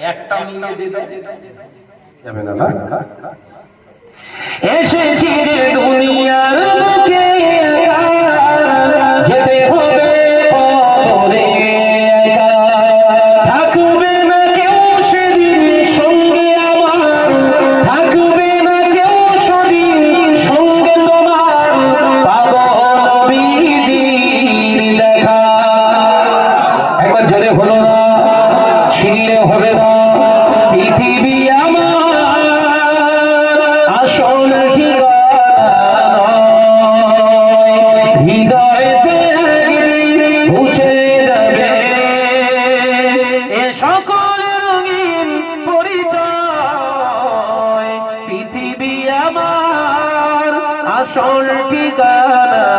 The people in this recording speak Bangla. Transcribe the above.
একটা নিয়ে যেতে যাবে না। এসেছি রে দুনিয়ার বুকে যেতে হবে কবরে থাকবে না কেউ সেদিন সঙ্গে আমার থাকবে না কেউ সেদিন সঙ্গে তোমার পাবো নবীজির দেখা একবার জোরে হলো না ছিললে হবে না পৃথিবী আমার আসল ঠিকানা হৃদয়তে একদিন মুছে যাবে এ সকল রঙিন পরিচয় পৃথিবী আমার আসল ঠিকানা